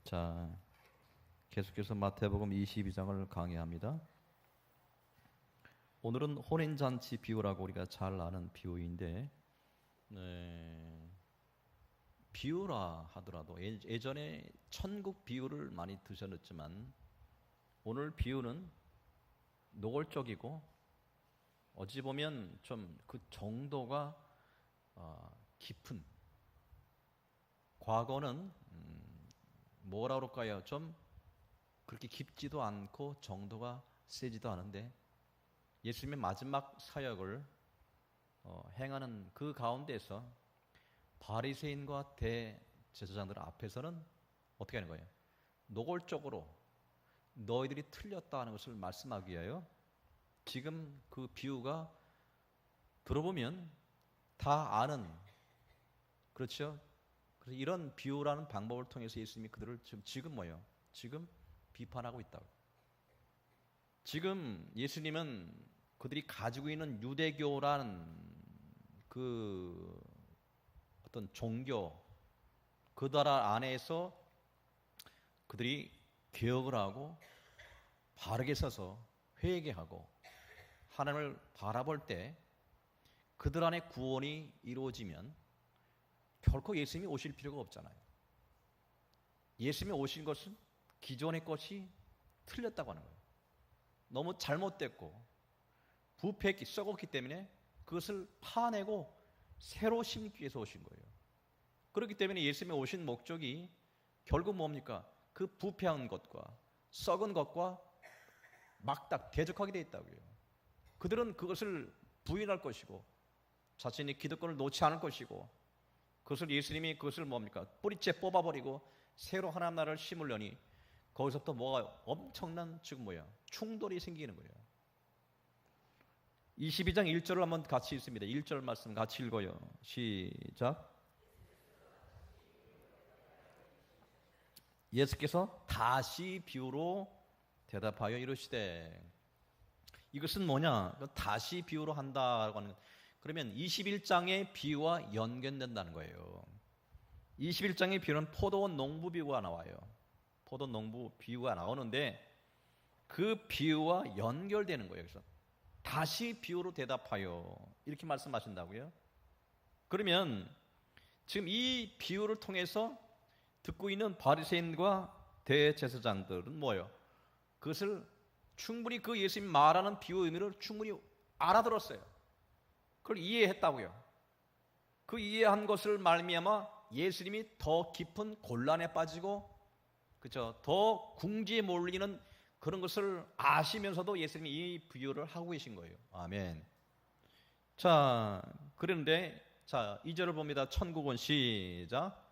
자, 계속해서 마태복음 22장을 강의합니다. 오늘은 혼인잔치 비유라고 우리가 잘 아는 비유인데, 비유라 하더라도 예전에 천국 비유를 많이 드셨지만 오늘 비유는 노골적이고 어찌 보면 좀 그 정도가 깊은, 과거는 뭐라 그럴까요? 좀 그렇게 깊지도 않고 정도가 세지도 않은데 예수님의 마지막 사역을 행하는 그 가운데서 바리새인과 대제사장들 앞에서는 어떻게 하는 거예요? 노골적으로 너희들이 틀렸다 하는 것을 말씀하기 위하여 지금 그 비유가 들어보면 다 아는, 그렇죠? 그래서 이런 비유라는 방법을 통해서 예수님이 그들을 지금 뭐예요? 지금 비판하고 있다고. 지금 예수님은 그들이 가지고 있는 유대교라는 그 어떤 종교, 그 나라 안에서 그들이 개혁을 하고 바르게 서서 회개하고 하나님을 바라볼 때 그들 안에 구원이 이루어지면 결코 예수님이 오실 필요가 없잖아요. 예수님이 오신 것은 기존의 것이 틀렸다고 하는 거예요. 너무 잘못됐고 부패했기, 썩었기 때문에 그것을 파내고 새로 심기 위해서 오신 거예요. 그렇기 때문에 예수님이 오신 목적이 결국 뭡니까? 그 부패한 것과 썩은 것과 막딱 대적하게 되어 있다고요. 그들은 그것을 부인할 것이고 자신이 기득권을 놓지 않을 것이고 그것을 예수님이 그것을 뭡니까? 뿌리째 뽑아버리고 새로 하나님 나라를 심으려니 거기서부터 뭐가 엄청난 지금 뭐야? 충돌이 생기는 거예요. 22장 1절을 한번 같이 읽습니다. 1절 말씀 같이 읽어요. 시작. 예수께서 다시 비유로 대답하여 이르시되, 이것은 뭐냐? 다시 비유로 한다고 하는 것. 그러면 21장의 비유와 연결된다는 거예요. 21장의 비유는 포도원 농부 비유가 나와요. 포도 농부 비유가 나오는데 그 비유와 연결되는 거예요. 그래서 다시 비유로 대답하여 이렇게 말씀하신다고요. 그러면 지금 이 비유를 통해서 듣고 있는 바리새인과 대제사장들은 뭐예요? 그것을 충분히 그 예수님 말하는 비유 의미를 충분히 알아들었어요. 그걸 이해했다고요. 그 이해한 것을 말미암아 예수님이 더 깊은 곤란에 빠지고, 그렇죠? 더 궁지에 몰리는 그런 것을 아시면서도 예수님이 이 비유를 하고 계신 거예요. 아멘. 자, 그런데 자, 2절을 봅니다. 천국은 시작.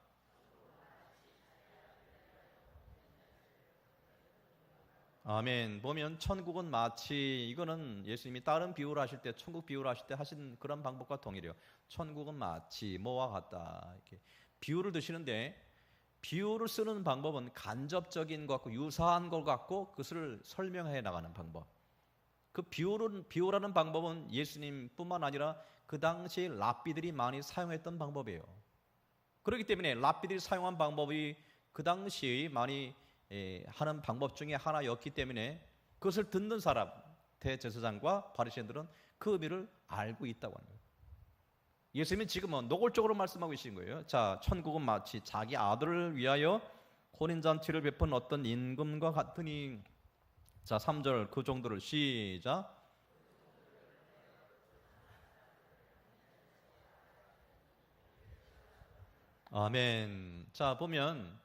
아멘. 보면 천국은 마치, 이거는 예수님이 다른 비유를 하실 때, 천국 비유를 하실 때 하신 그런 방법과 동일해요. 천국은 마치 뭐와 같다, 이렇게 비유를 드시는데, 비유를 쓰는 방법은 간접적인 것 같고 유사한 것 같고 그것을 설명해 나가는 방법. 그 비유라는 방법은 예수님뿐만 아니라 그 당시 랍비들이 많이 사용했던 방법이에요. 그렇기 때문에 랍비들이 사용한 방법이 그 당시 많이 하는 방법 중에 하나였기 때문에 그것을 듣는 사람, 대제사장과 바리새인들은 그 의미를 알고 있다고 하는 거예요. 예수님은 지금은 노골적으로 말씀하고 계신 거예요. 자, 천국은 마치 자기 아들을 위하여 혼인잔치를 베푼 어떤 임금과 같으니. 자, 3절 그 정도를 시작. 아멘. 자, 보면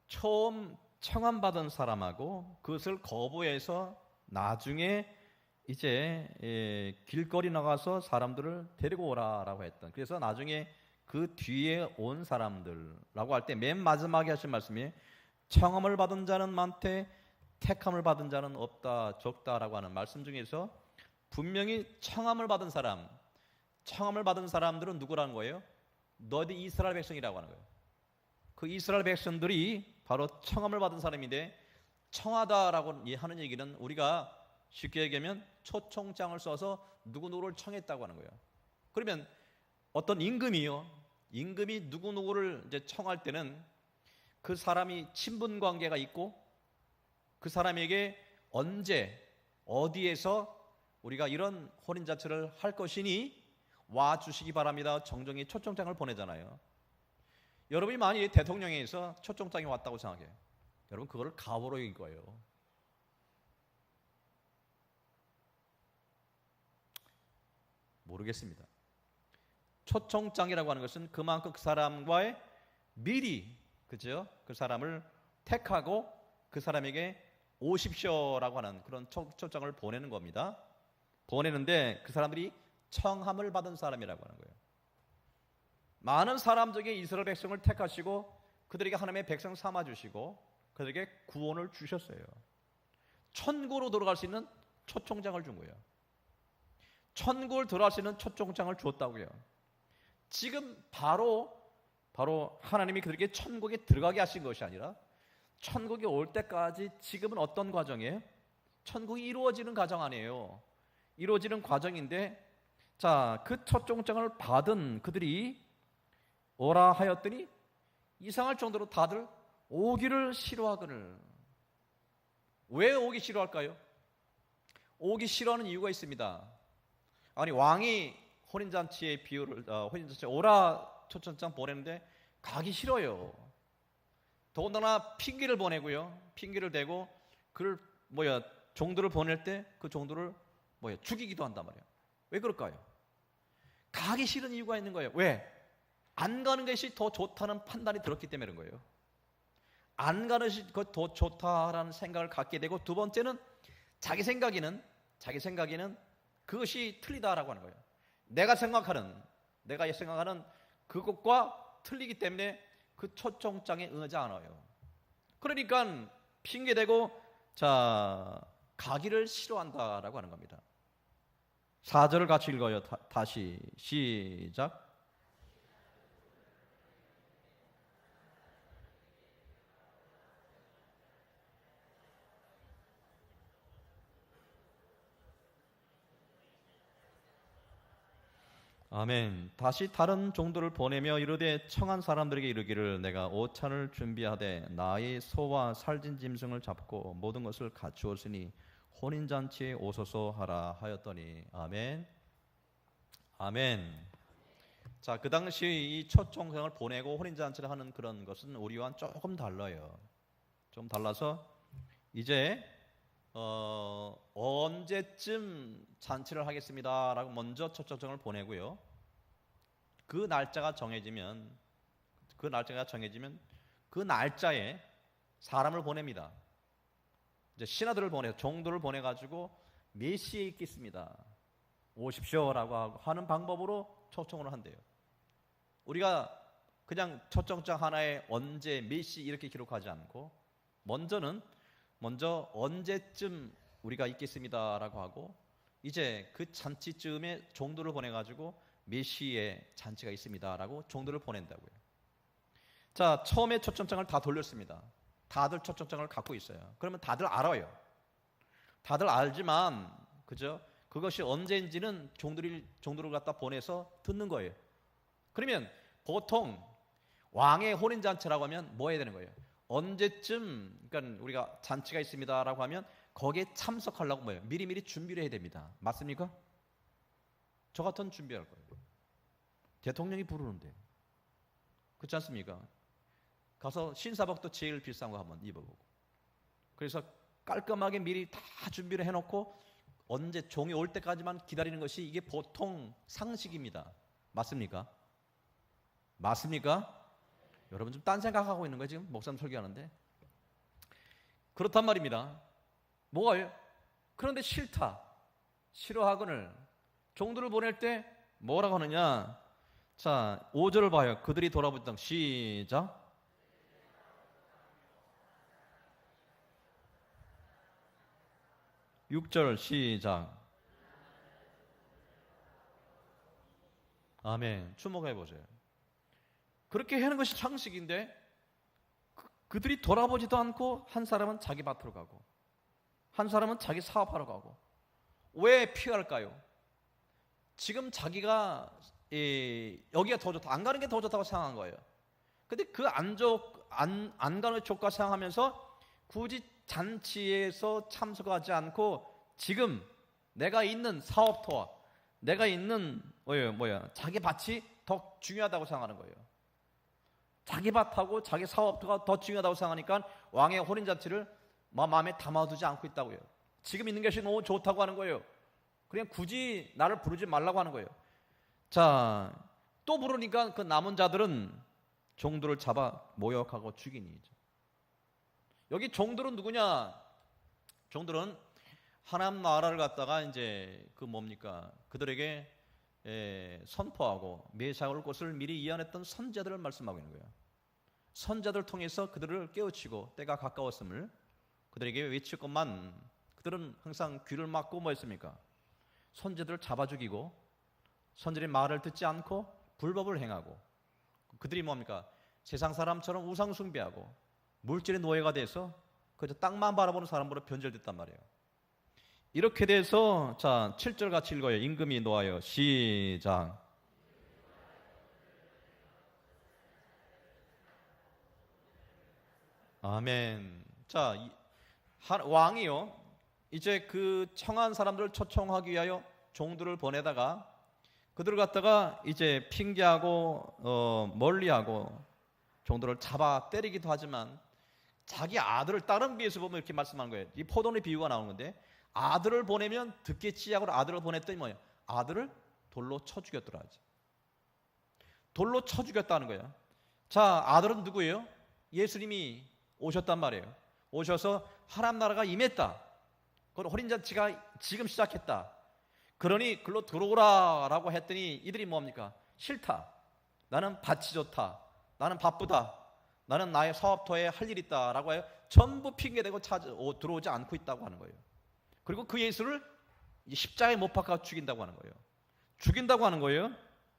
처음 청함받은 사람하고 그것을 거부해서 나중에 이제 길거리 나가서 사람들을 데리고 오라라고 했던, 그래서 나중에 그 뒤에 온 사람들라고 할 때 맨 마지막에 하신 말씀이 청함을 받은 자는 많되 택함을 받은 자는 없다, 적다라고 하는 말씀 중에서 분명히 청함을 받은 사람들은 누구라는 거예요? 너희들 이스라엘 백성이라고 하는 거예요. 그 이스라엘 백성들이 바로 청함을 받은 사람인데, 청하다라고 하는 얘기는 우리가 쉽게 얘기하면 초청장을 써서 누구누구를 청했다고 하는 거예요. 그러면 어떤 임금이 누구누구를 이제 청할 때는 그 사람이 친분 관계가 있고 그 사람에게 언제 어디에서 우리가 이런 혼인잔치를 할 것이니 와 주시기 바랍니다. 정정히 초청장을 보내잖아요. 여러분이 만약에 대통령에서 초청장이 왔다고 생각해요. 여러분 그거를 가보로 이길 거예요. 모르겠습니다. 초청장이라고 하는 것은 그만큼 그 사람과의 미리 그죠? 그 사람을 택하고 그 사람에게 오십시오라고 하는 그런 초청장을 보내는 겁니다. 보내는데 그 사람들이 청함을 받은 사람이라고 하는 거예요. 많은 사람 중에 이스라엘 백성을 택하시고 그들에게 하나님의 백성 삼아주시고 그들에게 구원을 주셨어요. 천국으로 들어갈 수 있는 초청장을 준 거예요. 천국을 들어갈 수 있는 초청장을 주었다고요. 지금 바로 하나님이 그들에게 천국에 들어가게 하신 것이 아니라 천국에 올 때까지 지금은 어떤 과정이에요? 천국이 이루어지는 과정 아니에요. 이루어지는 과정인데 자, 그 초청장을 받은 그들이 오라 하였더니 이상할 정도로 다들 오기를 싫어하거늘. 왜 오기 싫어할까요? 오기 싫어하는 이유가 있습니다. 아니 왕이 혼인잔치의 비유를 혼인잔치 오라 초청장 보내는데 가기 싫어요. 더군다나 핑계를 보내고요. 핑계를 대고 그를 종들을 보낼 때 그 종들을 죽이기도 한단 말이에요. 왜 그럴까요? 가기 싫은 이유가 있는 거예요. 왜? 안 가는 것이 더 좋다는 판단이 들었기 때문에 그런 거예요. 안 가는 것이 더 좋다라는 생각을 갖게 되고 두 번째는 자기 생각에는 그것이 틀리다라고 하는 거예요. 내가 생각하는 그것과 틀리기 때문에 그 초청장에 응하지 않아요. 그러니까 핑계대고 가기를 싫어한다라고 하는 겁니다. 4절을 같이 읽어요. 다시 시작. 아멘. 다시 다른 종들을 보내며 이르되 청한 사람들에게 이르기를 내가 오찬을 준비하되 나의 소와 살진 짐승을 잡고 모든 것을 갖추었으니 혼인잔치에 오소서 하라 하였더니 아멘. 아멘. 자, 그 당시 이 초청장을 보내고 혼인잔치를 하는 그런 것은 우리와는 조금 달라요. 좀 달라서 이제 언제쯤 잔치를 하겠습니다라고 먼저 초청장을 보내고요. 그 날짜가 정해지면 그 날짜에 사람을 보냅니다. 이제 신하들을 보내서 종들을 보내가지고 몇 시에 있겠습니다. 오십시오라고 하는 방법으로 초청을 한대요. 우리가 그냥 초청장 하나에 언제 몇 시 이렇게 기록하지 않고 먼저 언제쯤 우리가 있겠습니다라고 하고 이제 그 잔치쯤에 종들을 보내가지고 몇 시에 잔치가 있습니다라고 종들을 보낸다고요. 자, 처음에 초청장을 다 돌렸습니다. 다들 초청장을 갖고 있어요. 그러면 다들 알아요. 다들 알지만 그죠? 그것이 언제인지는 종들을 갖다 보내서 듣는 거예요. 그러면 보통 왕의 혼인잔치라고 하면 뭐 해야 되는 거예요? 언제쯤 그러니까 우리가 잔치가 있습니다라고 하면 거기에 참석하려고 미리미리 준비를 해야 됩니다. 맞습니까? 저 같은 준비할 거예요. 대통령이 부르는데 그렇지 않습니까? 가서 신사복도 제일 비싼 거 한번 입어보고 그래서 깔끔하게 미리 다 준비를 해놓고 언제 종이 올 때까지만 기다리는 것이 이게 보통 상식입니다. 맞습니까? 맞습니까? 여러분 좀 딴 생각하고 있는 거예요 지금 목사님 설교하는데. 그렇단 말입니다. 뭐가요? 그런데 싫어하거늘 종들을 보낼 때 뭐라고 하느냐. 자, 5절을 봐요. 그들이 돌아보던 시작. 육 절 시작. 아멘. 주목해 보세요. 그렇게 하는 것이 상식인데 그들이 돌아보지도 않고 한 사람은 자기 밭으로 가고 한 사람은 자기 사업하러 가고. 왜 피할까요? 지금 자기가 여기가 더 좋다, 안 가는 게 더 좋다고 생각한 거예요. 근데 그 안 안 가는 게 좋을까 생각하면서 굳이 잔치에서 참석하지 않고 지금 내가 있는 사업터와 내가 있는 자기 밭이 더 중요하다고 생각하는 거예요. 자기 밭하고 자기 사업터가 더 중요하다고 생각하니까 왕의 혼인잔치를 마음에 담아두지 않고 있다고요. 지금 있는 것이 너무 좋다고 하는 거예요. 그냥 굳이 나를 부르지 말라고 하는 거예요. 자, 또 부르니까 그 남은 자들은 종들을 잡아 모욕하고 죽이니. 여기 종들은 누구냐? 종들은 하나님 나라를 갖다가 이제 그들에게 선포하고 메시아가 올 것을 미리 예언했던 선자들을 말씀하고 있는 거예요. 선자들을 통해서 그들을 깨우치고 때가 가까웠음을 그들에게 외칠 것만, 그들은 항상 귀를 막고 뭐 했습니까? 선자들을 잡아 죽이고 선자들의 말을 듣지 않고 불법을 행하고, 그들이 뭡니까? 세상 사람처럼 우상 숭배하고 물질의 노예가 돼서 그저 땅만 바라보는 사람으로 변절됐단 말이에요. 이렇게 돼서 자 7절 같이 읽어요. 임금이 노하여. 시작. 아멘. 자, 왕이요 이제 그 청한 사람들을 초청하기 위하여 종들을 보내다가 그들을 갖다가 이제 핑계하고 멀리하고 종들을 잡아 때리기도 하지만 자기 아들을, 다른 비유에서 보면 이렇게 말씀하는 거예요. 이 포도의 비유가 나오는 건데, 아들을 보내면 듣겠지 하고 아들을 보냈더니 뭐예요? 아들을 돌로 쳐 죽였더라 하지. 돌로 쳐 죽였다는 거예요. 자, 아들은 누구예요? 예수님이 오셨단 말이에요. 오셔서 하나님 나라가 임했다. 그건 혼인잔치가 지금 시작했다. 그러니 글로 들어오라라고 했더니 이들이 뭡니까? 싫다. 나는 밭이 좋다. 나는 바쁘다. 나는 나의 사업터에 할 일이 있다라고 해요. 전부 핑계대고 들어오지 않고 있다고 하는 거예요. 그리고 그 예수를 십자가에 못 박아 죽인다고 하는 거예요. 죽인다고 하는 거예요.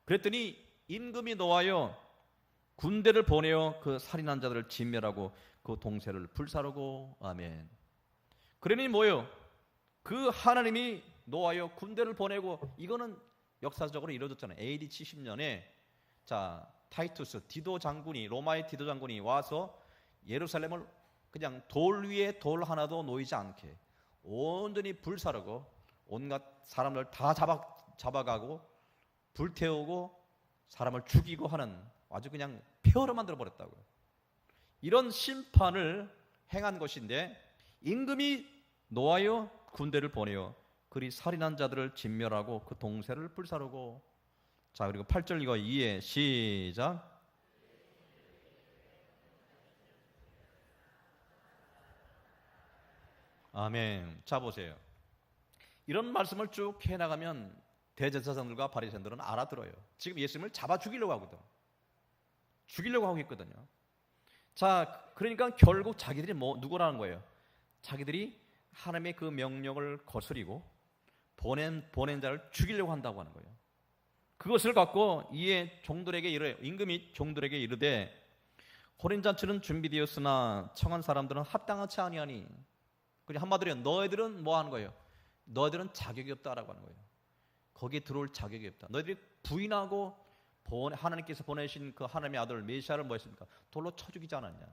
그랬더니 임금이 노하여 군대를 보내어 그 살인한 자들을 진멸하고 그 동새를 불사르고. 아멘. 그러니 뭐예요? 그 하나님이 노하여 군대를 보내고, 이거는 역사적으로 이루어졌잖아요. AD 70년에 자 타이투스 디도 장군이, 로마의 디도 장군이 와서 예루살렘을 그냥 돌 위에 돌 하나도 놓이지 않게 온전히 불사르고 온갖 사람들 다 잡아가고 불태우고 사람을 죽이고 하는 아주 그냥 폐허로 만들어 버렸다고요. 이런 심판을 행한 것인데 임금이 노하여 군대를 보내어 그리 살인한 자들을 진멸하고 그 동새를 불사르고. 자, 그리고 8절 이거 2에 시작. 아멘. 자, 보세요. 이런 말씀을 쭉 해나가면 대제사장들과 바리새인들은 알아들어요. 지금 예수님을 잡아 죽이려고 하거든. 죽이려고 하고 있거든요. 자, 그러니까 결국 자기들이 누구라는 거예요? 자기들이 하나님의 그 명령을 거스리고 보낸 자를 죽이려고 한다고 하는 거예요. 그것을 갖고 이에 종들에게 이르요. 임금이 종들에게 이르되 혼인잔치는 준비되었으나 청한 사람들은 합당하지 아니하니. 그냥 한마디로 너희들은 뭐 하는 거예요? 너희들은 자격이 없다라고 하는 거예요. 거기에 들어올 자격이 없다. 너희들이 부인하고 하나님께서 보내신 그 하나님의 아들 메시아를 뭐 했습니까? 돌로 쳐 죽이지 않았냐.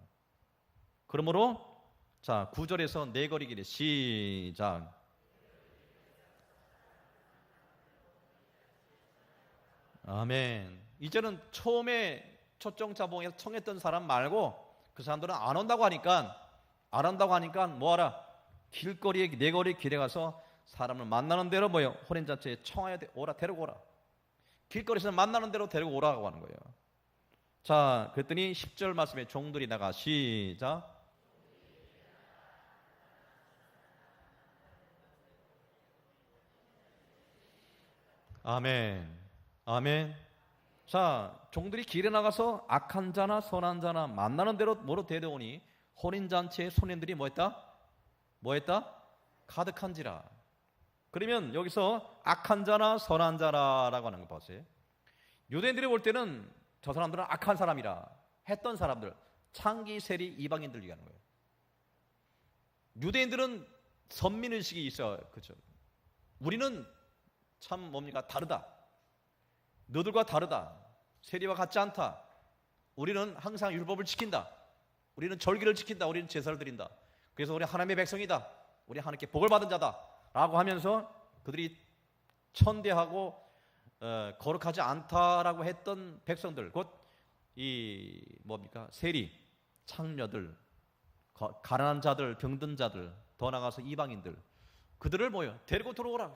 그러므로 자 9절에서 내거리기를 시작. 아멘. 이제는 처음에 초청 자봉에서 청했던 사람 말고 그 사람들은 안 온다고 하니까 뭐하라? 길거리에 내거리 길에 가서 사람을 만나는 대로 뭐요? 혼인잔치에 청하여 오라, 데리고 오라. 길거리에서 만나는 대로 데리고 오라고 하는 거예요. 자, 그랬더니 10절 말씀에 종들이 나가 시작. 아멘. 아멘. 자, 종들이 길에 나가서 악한 자나 선한 자나 만나는 대로 뭐로 데려오니 혼인잔치의 손님들이 뭐했다? 가득한지라. 그러면 여기서 악한 자나 선한 자라라고 하는 거 보세요. 유대인들이 볼 때는 저 사람들은 악한 사람이라 했던 사람들, 창기, 세리, 이방인들 얘기하는 거예요. 유대인들은 선민의식이 있어요. 그렇죠? 우리는 참 뭡니까? 다르다. 너들과 다르다. 세리와 같지 않다. 우리는 항상 율법을 지킨다. 우리는 절기를 지킨다. 우리는 제사를 드린다. 그래서 우리 하나님의 백성이다. 우리 하나님께 복을 받은 자다. 라고 하면서 그들이 천대하고 거룩하지 않다라고 했던 백성들, 곧 이 뭡니까? 세리, 창녀들, 가난한 자들, 병든 자들, 더 나가서 이방인들, 그들을 뭐요? 데리고 들어오라.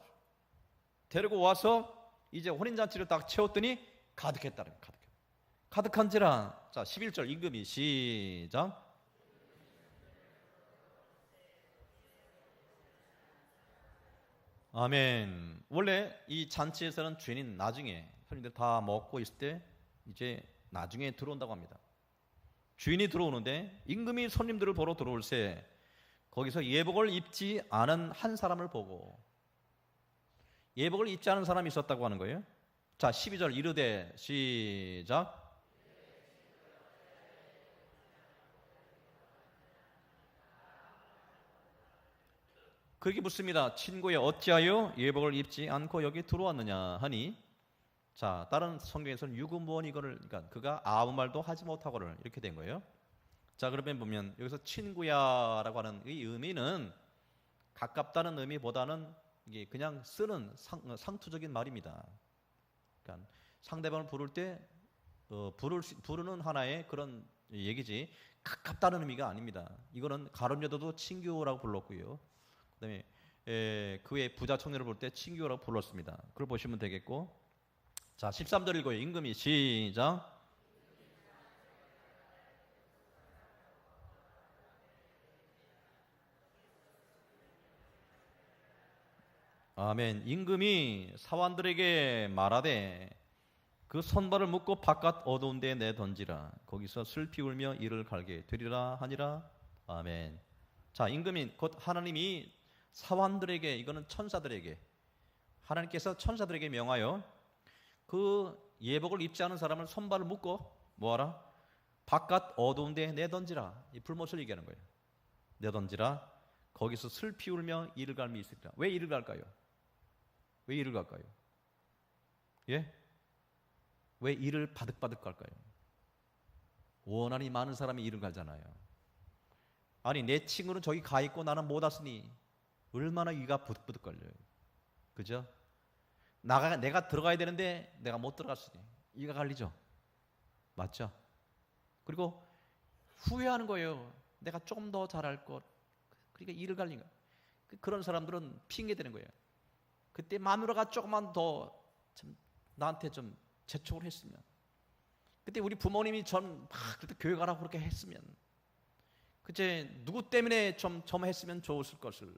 데리고 와서 이제 혼인잔치를 딱 채웠더니 가득했다는 거예요. 가득한지라. 자, 11절 임금이 시작. 아멘. 원래 이 잔치에서는 주인이 나중에 손님들 다 먹고 있을 때 이제 나중에 들어온다고 합니다. 주인이 들어오는데 임금이 손님들을 보러 들어올 새 거기서 예복을 입지 않은 한 사람을 보고, 예복을 입지 않은 사람이 있었다고 하는 거예요. 자, 12절 이르되 시작. 그렇게 묻습니다. 친구여 어찌하여 예복을 입지 않고 여기 들어왔느냐 하니, 자, 다른 성경에서는 유구무원 이거를, 그러니까 그가 아무 말도 하지 못하고를 이렇게 된 거예요. 자, 그러면 보면 여기서 친구야라고 하는 이 의미는 가깝다는 의미보다는 이게 그냥 쓰는 상투적인 말입니다. 그러니까 상대방을 부를 때 부르는 하나의 그런 얘기지 가깝다는 의미가 아닙니다. 이거는 가룟여도도 친구라고 불렀고요. 그다음에 그의 부자 청년을 볼 때 친구라고 불렀습니다. 그걸 보시면 되겠고, 자 13절 읽어요. 임금이 시작. 아멘. 임금이 사환들에게 말하되 그 손발을 묶고 바깥 어두운 데에 내던지라. 거기서 슬피 울며 이를 갈게 되리라 하니라. 아멘. 자, 임금이 곧 하나님이 사환들에게, 이거는 천사들에게, 하나님께서 천사들에게 명하여 그 예복을 입지 않은 사람을 손발을 묶고 뭐하라? 바깥 어두운 데에 내던지라. 이 불못을 얘기하는 거예요. 내던지라. 거기서 슬피 울며 이를 갈미 있으리라. 왜 이를 갈까요? 왜 이를 갈까요? 예? 왜 이를 바득바득 갈까요? 원한이 많은 사람이 이를 갈잖아요. 아니, 내 친구는 저기 가 있고 나는 못 왔으니 얼마나 이가 부득부득 걸려요. 그죠? 내가 들어가야 되는데 내가 못 들어갔으니 이가 갈리죠. 맞죠? 그리고 후회하는 거예요. 내가 조금 더 잘할 것. 그러니까 이를 갈린 거예요. 그런 사람들은 핑계 대는 거예요. 그때 마누라가 조금만 더 나한테 좀 재촉을 했으면, 그때 우리 부모님이 막 그때 교회 가라고 그렇게 했으면, 그제 누구 때문에 좀 했으면 좋았을 것을.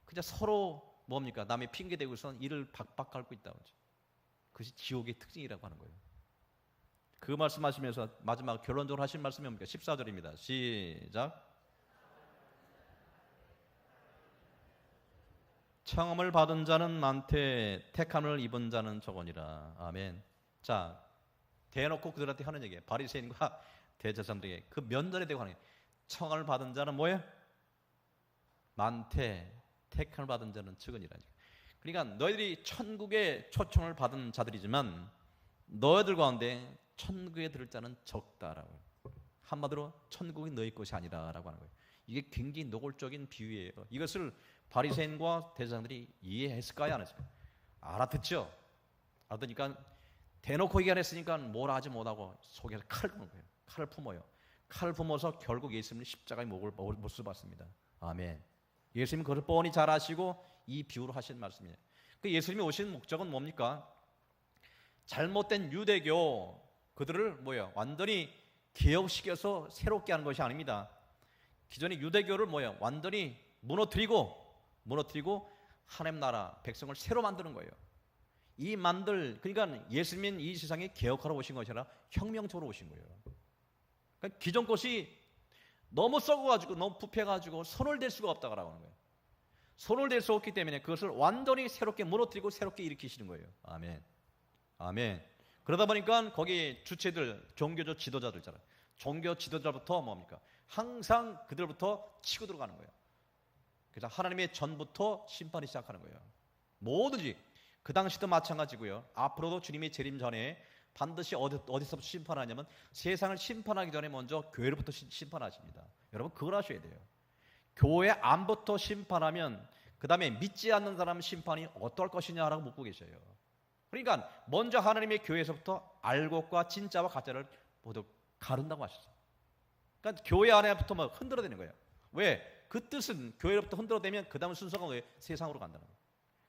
그냥 서로 뭡니까? 남의 핑계 대고선 이를 박박 갈고 있다고 하죠. 그것이 지옥의 특징이라고 하는 거예요. 그 말씀하시면서 마지막 결론적으로 하신 말씀이 뭡니까? 14절입니다. 시작. 청함을 받은 자는 많되 택함을 입은 자는 적으니라. 아멘. 자, 대놓고 그들한테 하는 얘기예요. 바리새인과 대제사장들에게 그 면전에 대고 하는 얘기예요. 청함을 받은 자는 뭐예요? 많되 택함을 받은 자는 적으니라. 그러니까 너희들이 천국의 초청을 받은 자들이지만 너희들 가운데 천국에 들을 자는 적다라고. 한마디로 천국이 너희 것이 아니라라고 하는 거예요. 이게 굉장히 노골적인 비유예요. 이것을 바리새인과 대제사장들이 이해했을까요? 안 했을까요? 알아듣죠. 알아듣니까 대놓고 얘기했으니까 뭐라 하지 못하고 속에서 칼을 푸는 거예요. 칼을 품어요. 칼을 품어서 결국 예수님은 십자가의 목을 못 써봤습니다. 아멘. 예수님은 그것을 뻔히 잘 아시고 이 비유로 하신 말씀이에요. 그 예수님이 오신 목적은 뭡니까? 잘못된 유대교 그들을 뭐예요? 완전히 개혁시켜서 새롭게 하는 것이 아닙니다. 기존의 유대교를 뭐예요? 완전히 무너뜨리고 하나님 나라 백성을 새로 만드는 거예요. 그러니까 예수님은 이 세상에 개혁하러 오신 것이 아니라 혁명적으로 오신 거예요. 그러니까 기존 것이 너무 썩어가지고 너무 부패가지고 손을 댈 수가 없다고 하는 거예요. 손을 댈 수 없기 때문에 그것을 완전히 새롭게 무너뜨리고 새롭게 일으키시는 거예요. 아멘. 아멘. 그러다 보니까 거기 주체들, 종교적 지도자들 있잖아요. 종교 지도자부터 뭡니까? 항상 그들부터 치고 들어가는 거예요. 그래서 하나님의 전부터 심판이 시작하는 거예요. 뭐든지 그 당시도 마찬가지고요. 앞으로도 주님의 재림 전에 반드시 어디서부터 심판하냐면 세상을 심판하기 전에 먼저 교회로부터 심판하십니다. 여러분 그걸 아셔야 돼요. 교회 안부터 심판하면 그 다음에 믿지 않는 사람 심판이 어떨 것이냐라고 묻고 계셔요. 그러니까 먼저 하나님의 교회에서부터 알곡과 진짜와 가짜를 모두 가른다고 하셨어요. 그러니까 교회 안에부터 막 흔들어대는 거예요. 왜? 그 뜻은 교회로부터 흔들어대면 그 다음 순서가 왜? 세상으로 간다는 거예요.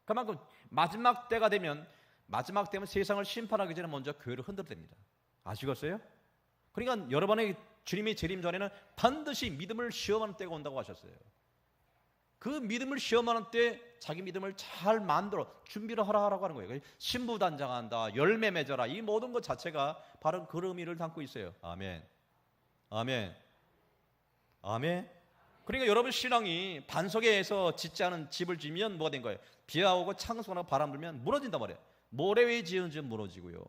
그만큼 마지막 때가 되면 세상을 심판하기 전에 먼저 교회를 흔들어댑니다. 아시겠어요? 그러니까 여러분의 주님의 재림 전에는 반드시 믿음을 시험하는 때가 온다고 하셨어요. 그 믿음을 시험하는 때 자기 믿음을 잘 만들어 준비를 하라고 하는 거예요. 신부단장한다, 열매 맺어라, 이 모든 것 자체가 바로 그 의미를 담고 있어요. 아멘. 아멘. 아멘. 그러니까 여러분 신앙이 반석에서 짓지 않은 집을 지으면 뭐가 된 거예요? 비가 오고 창수나 바람 불면 무너진단 말이에요. 모래 위에 지은 집 무너지고요.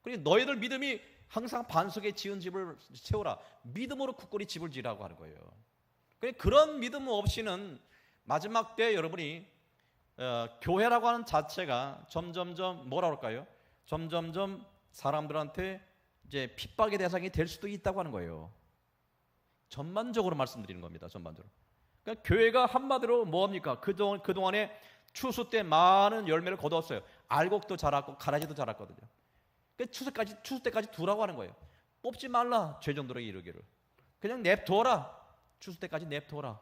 그러니까 너희들 믿음이 항상 반석에 지은 집을 세우라. 믿음으로 굳건히 집을 지으라고 하는 거예요. 그러니까 그런 믿음 없이는 마지막 때 여러분이 교회라고 하는 자체가 점점점 뭐라 그럴까요? 점점점 사람들한테 이제 핍박의 대상이 될 수도 있다고 하는 거예요. 전반적으로 말씀드리는 겁니다. 전반적으로. 그러니까 교회가 한마디로 뭐합니까? 그동안에 추수 때 많은 열매를 거두었어요. 알곡도 자랐고 가라지도 자랐거든요. 그러니까 추수 때까지 두라고 하는 거예요. 뽑지 말라. 죄종들에게 이르기를. 그냥 냅둬라. 추수 때까지 냅둬라.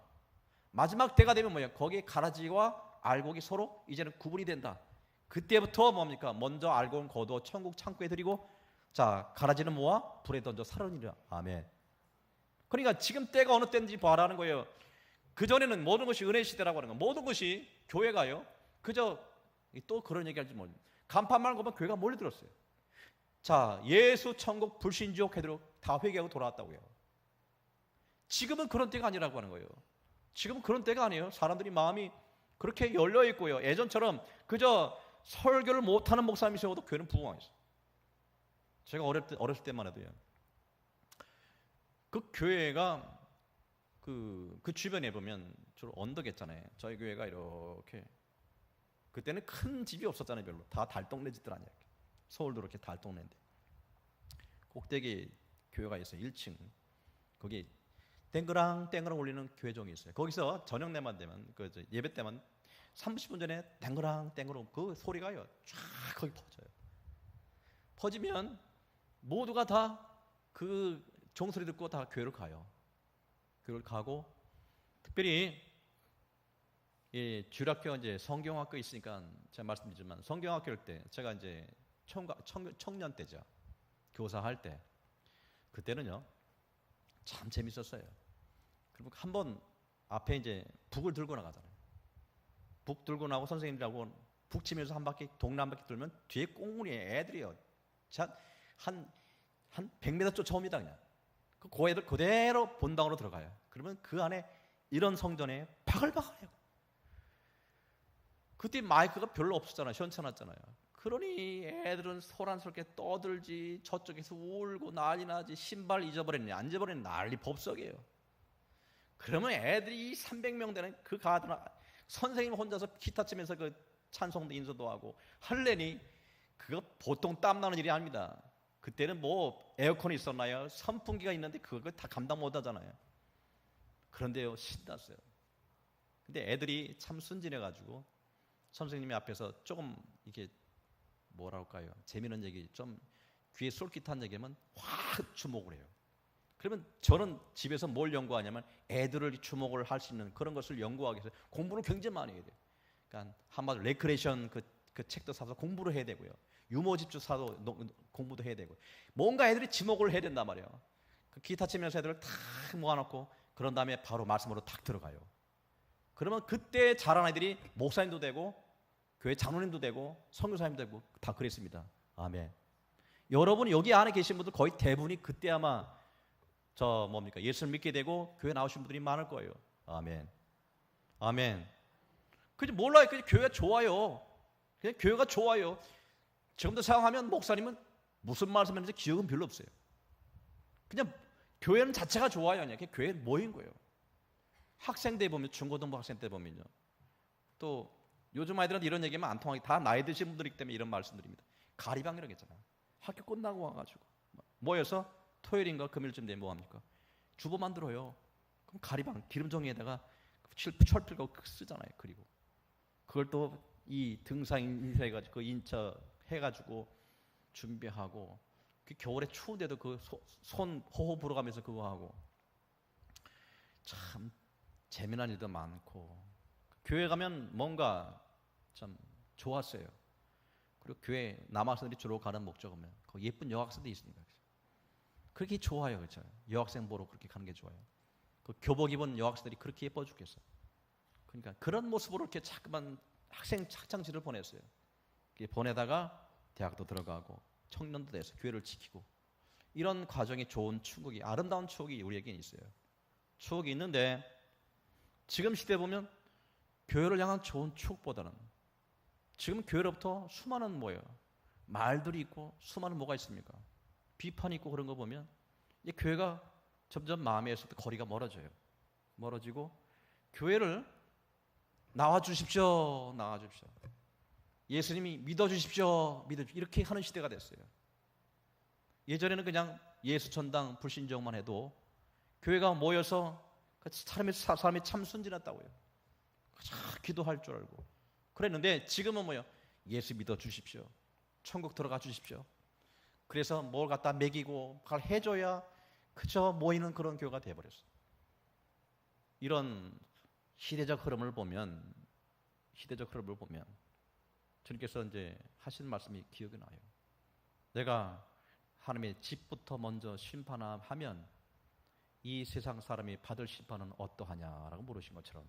마지막 때가 되면 뭐예요? 거기에 가라지와 알곡이 서로 이제는 구분이 된다. 그때부터 뭡니까? 먼저 알곡은 거두어 천국 창고에 드리고 자 가라지는 모아 불에 던져 살으니라. 아멘. 그러니까 지금 때가 어느 때인지 봐라는 거예요. 그전에는 모든 것이 은혜 시대라고 하는 거예요. 모든 것이 교회가요. 그저 또 그런 얘기할지 모르겠어요. 간판만 보면 교회가 몰려들었어요. 자 예수 천국 불신지옥 해도록 다 회개하고 돌아왔다고요. 지금은 그런 때가 아니라고 하는 거예요. 지금은 그런 때가 아니에요. 사람들이 마음이 그렇게 열려 있고요. 예전처럼 그저 설교를 못하는 목사님이 세워도 교회는 부흥하였어요. 제가 어렸을 때만 해도요. 그 교회가 그 주변에 보면 주로 언덕이었잖아요. 저희 교회가 이렇게 그때는 큰 집이 없었잖아요. 별로 다 달동네 집들 아니에요. 서울도 이렇게 달동네인데 꼭대기 교회가 있어요. 1층 거기 땡그랑 울리는 교회종이 있어요. 거기서 저녁 때만 되면 그 예배 때만 30분 전에 땡그랑 그 소리가요 쫙 거기 퍼져요. 퍼지면 모두가 다 그 종소리 듣고 다 교회를 가요. 교회를 가고 특별히 이 주일학교 이제 성경학교 있으니까 제가 말씀드리지만 성경학교일 때 제가 이제 청년 때죠. 교사 할 때 그때는요 참 재밌었어요. 그리고 한번 앞에 이제 북을 들고 나가잖아요. 북 들고 나고 선생님들하고 북 치면서 한 바퀴 동네 한 바퀴 돌면 뒤에 꽁무니에 애들이요. 한 100m 쫓아옵니다 그냥. 그 애들 그대로 본당으로 들어가요. 그러면 그 안에 이런 성전에 바글바글해요. 그때 마이크가 별로 없었잖아요. 시원찮았잖아요. 그러니 애들은 소란스럽게 떠들지 저쪽에서 울고 난리 나지 신발 잊어버렸니 안 잊어버렸니 난리 법석이에요. 그러면 애들이 300명 되는 그 가든 선생님 혼자서 기타 치면서 그 찬송도 인서도 하고 할래니 그거 보통 땀나는 일이 아닙니다. 그때는 뭐 에어컨이 있었나요? 선풍기가 있는데 그거 다 감당 못 하잖아요. 그런데요 신났어요. 근데 애들이 참 순진해가지고 선생님이 앞에서 조금 이게 뭐라 할까요? 재미있는 얘기 좀 귀에 솔깃한 얘기하면 확 주목을 해요. 그러면 저는 집에서 뭘 연구하냐면 애들을 주목을 할 수 있는 그런 것을 연구하기 위해서 공부를 굉장히 많이 해야 돼요. 그러니까 한마디로 레크레이션 그 책도 사서 공부를 해야 되고요. 유모집도 사서 공부도 해야 되고 뭔가 애들이 지목을 해야 된단 말이에요. 그 기타 치면서 애들을 탁 모아놓고 그런 다음에 바로 말씀으로 탁 들어가요. 그러면 그때 자란 아이들이 목사님도 되고 교회 장로님도 되고 선교사님도 되고 다 그랬습니다. 아멘. 여러분 여기 안에 계신 분들 거의 대부분이 그때 아마 예수를 믿게 되고 교회 나오신 분들이 많을 거예요. 아멘. 아멘. 그냥 몰라요. 그냥 교회가 좋아요. 그냥 교회가 좋아요. 지금도 생각하면 목사님은 무슨 말씀하는지 기억은 별로 없어요. 그냥 교회는 자체가 좋아요. 그냥 교회 모인 거예요. 학생 때 보면 중고등부 학생 때 보면요. 또 요즘 아이들은 이런 얘기하면 안 통하게 다 나이 드신 분들이기 때문에 이런 말씀드립니다. 가리방이라고 했잖아요. 학교 끝나고 와가지고 모여서 토요일인가 금요일쯤 되면 뭐합니까? 주보 만들어요. 그럼 가리방 기름종이에다가 철필고 쓰잖아요. 그리고 그걸 또 이 등산 인쇄해가지고 그 인처 해가지고 준비하고 그 겨울에 추운데도 그 손 호호 불어가면서 그거 하고 참 재미난 일도 많고 교회 가면 뭔가 참 좋았어요. 그리고 교회 남학생들이 주로 가는 목적은 그 예쁜 여학생들이 있으니까 그렇게 좋아요, 그렇죠? 여학생 보러 그렇게 가는 게 좋아요. 그 교복 입은 여학생들이 그렇게 예뻐 죽겠어. 그러니까 그런 모습으로 이렇게 자꾸만 학창시절을 보냈어요. 보내다가 대학도 들어가고 청년도 돼서 교회를 지키고 이런 과정이 좋은 추억이 아름다운 추억이 우리에게 있어요. 추억이 있는데 지금 시대 보면 교회를 향한 좋은 추억보다는 지금 교회로부터 수많은 뭐예요? 말들이 있고 수많은 뭐가 있습니까? 비판이 있고 그런 거 보면 이 교회가 점점 마음에서부터 거리가 멀어져요. 멀어지고 교회를 나와 주십시오. 나와 주십시오. 예수님이 믿어 주십시오. 이렇게 하는 시대가 됐어요. 예전에는 그냥 예수 전당 불신정만 해도 교회가 모여서 사람이 참 순진했다고요. 기도할 줄 알고 그랬는데 지금은 뭐예요? 예수 믿어 주십시오. 천국 들어가 주십시오. 그래서 뭘 갖다 먹이고 그걸 해줘야 그저 모이는 그런 교회가 돼버렸어요. 이런 시대적 흐름을 보면 주님께서 이제 하신 말씀이 기억이 나요. 내가 하나님의 집부터 먼저 심판하면 이 세상 사람이 받을 심판은 어떠하냐라고 물으신 것처럼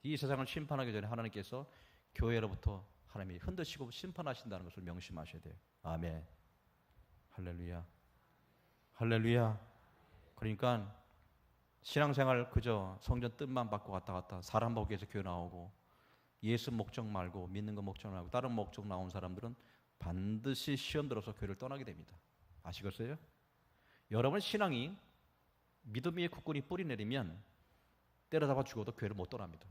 이 세상을 심판하기 전에 하나님께서 교회로부터 하나님이 흔드시고 심판하신다는 것을 명심하셔야 돼요. 아멘. 할렐루야. 할렐루야. 그러니까 신앙생활 그저 성전 뜻만 받고 왔다 갔다 사람 보기 위해서 교회 나오고 예수 목적 말고 믿는 거 목적 말고 다른 목적 나온 사람들은 반드시 시험 들어서 교회를 떠나게 됩니다. 아시겠어요? 여러분 신앙이 믿음 위에 굳건히 뿌리 내리면 때려잡아 죽어도 교회를 못 떠납니다.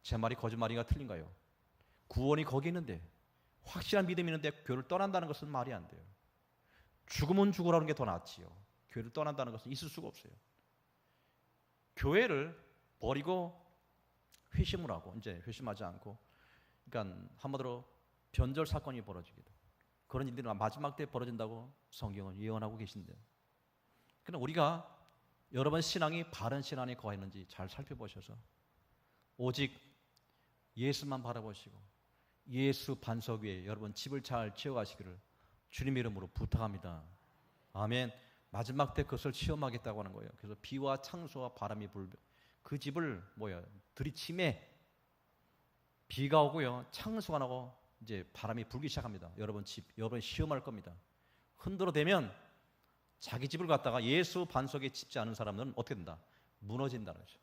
제 말이 거짓말인가 틀린가요? 구원이 거기 있는데 확실한 믿음이 있는데 교회를 떠난다는 것은 말이 안 돼요. 죽으면 죽으라는 게 더 낫지요. 교회를 떠난다는 것은 있을 수가 없어요. 교회를 버리고 회심을 하고 이제 회심하지 않고 그러니까 한마디로 변절 사건이 벌어지기도 그런 일들이 마지막 때 벌어진다고 성경은 예언하고 계신데요. 그러나 우리가 여러분 신앙이 바른 신앙에 거했는지 잘 살펴보셔서 오직 예수만 바라보시고 예수 반석 위에 여러분 집을 잘 지어가시기를 주님 이름으로 부탁합니다. 아멘. 마지막 때 그것을 시험하겠다고 하는 거예요. 그래서 비와 창수와 바람이 불며 그 집을 들이침에 비가 오고요, 창수가 나고 이제 바람이 불기 시작합니다. 여러분 시험할 겁니다. 흔들어대면 자기 집을 갖다가 예수 반석에 짓지 않은 사람들은 어떻게 된다? 무너진다는 거죠.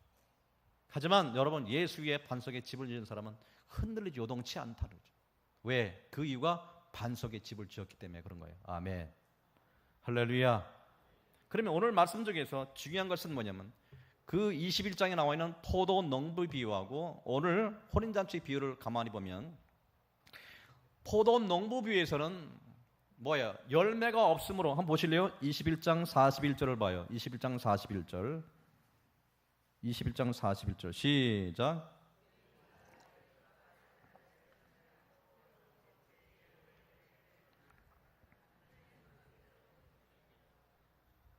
하지만 여러분 예수 위에 반석에 집을 지은 사람은 흔들리지 요동치 않다는 거죠. 왜? 그 이유가 반석에 집을 지었기 때문에 그런 거예요. 아멘. 할렐루야. 그러면 오늘 말씀 중에서 중요한 것은 뭐냐면 그 21장에 나와 있는 포도 농부 비유하고 오늘 혼인잔치 비유를 가만히 보면 포도 농부 비유에서는 뭐예요? 열매가 없으므로 한번 보실래요? 21장 41절을 봐요. 21장 41절 시작.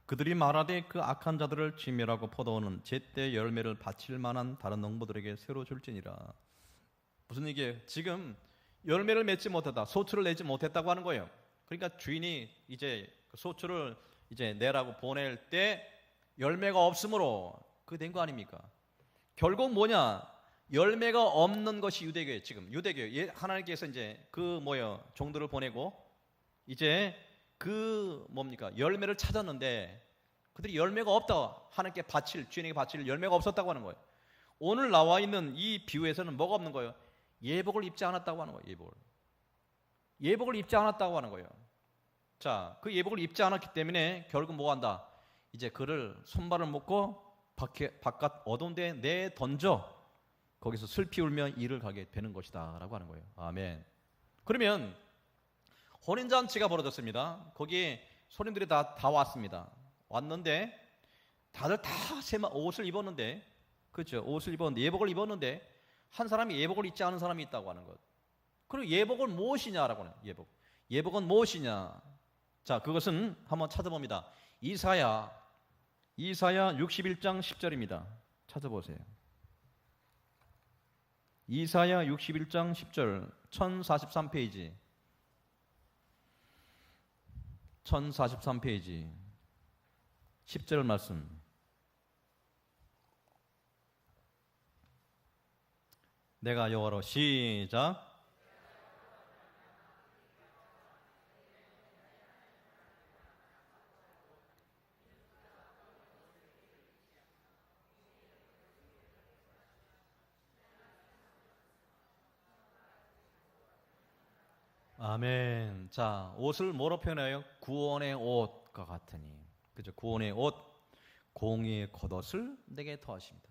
그들이 말하되 그 악한 자들을 진멸하고 포도원은 제때 열매를 바칠 만한 다른 농부들에게 새로 줄지니라. 무슨 얘기예요? 지금 열매를 맺지 못했다, 소출을 내지 못했다고 하는 거예요. 그러니까 주인이 이제 소출을 이제 내라고 보낼 때 열매가 없으므로 그 된 거 아닙니까? 결국 뭐냐? 열매가 없는 것이 유대교예요. 지금 유대교 하나님께서 이제 종들을 보내고 이제 열매를 찾았는데 그들이 열매가 없다. 하나님께 주인에게 바칠 열매가 없었다고 하는 거예요. 오늘 나와 있는 이 비유에서는 뭐가 없는 거예요? 예복을 입지 않았다고 하는 거예요. 예복을 입지 않았다고 하는 거예요. 자, 그 예복을 입지 않았기 때문에 결국 뭐 한다? 이제 그를 손발을 묶고 바깥 어두운 데 내던져 거기서 슬피 울며 이를 가게 되는 것이다 라고 하는 거예요. 아멘. 그러면 혼인잔치가 벌어졌습니다. 거기에 손님들이 다 왔습니다. 왔는데 다들 다 옷을 입었는데, 그렇죠? 옷을 입었는데, 예복을 입었는데 한 사람이 예복을 입지 않은 사람이 있다고 하는 것. 그리고 예복은 무엇이냐라고 하는 예복은 무엇이냐? 자, 그것은 한번 찾아봅니다. 이사야 61장 10절입니다. 찾아보세요. 이사야 61장 10절 1043페이지 1043페이지 10절 말씀. 내가 여호와로 시작. 아멘. 자, 옷을 뭐로 표현해요? 구원의 옷과 같으니. 그죠? 구원의 옷, 공의의 겉옷을 내게 더하십니다.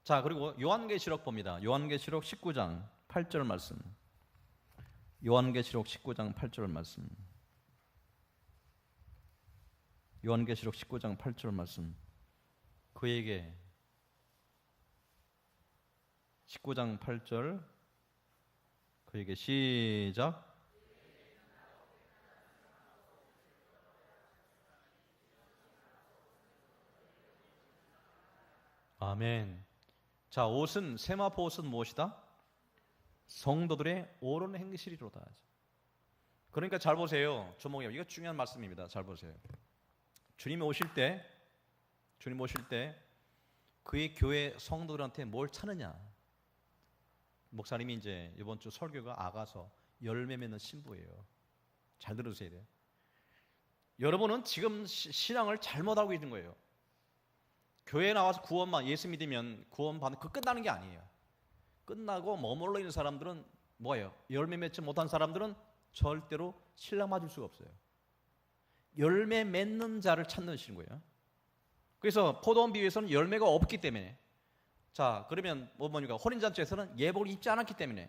자, 그리고 요한계시록 봅니다. 요한계시록 19장 8절 말씀. 요한계시록 19장 8절 말씀. 요한계시록 19장 8절 말씀. 그에게 19장 8절 그에게 시작. 아멘. 자, 옷은 세마포 옷은 무엇이다? 성도들의 옳은 행실이로다. 그러니까 잘 보세요. 조목이 이거 중요한 말씀입니다. 잘 보세요. 주님 오실 때 그의 교회 성도들한테 뭘 찾느냐? 목사님이 이제 이번 주 설교가 아가서 열매 맺는 신부예요. 잘 들으셔야 돼요. 여러분은 지금 신앙을 잘못 알고 있는 거예요. 교회에 나와서 구원만 예수 믿으면 구원 받는 그 끝나는 게 아니에요. 끝나고 머물러 있는 사람들은 뭐예요? 열매 맺지 못한 사람들은 절대로 신랑 맞을 수가 없어요. 열매 맺는 자를 찾는 거예요. 그래서 포도원 비유에서는 열매가 없기 때문에, 자, 그러면 뭐니까 혼인잔치에서는 예복을 입지 않았기 때문에,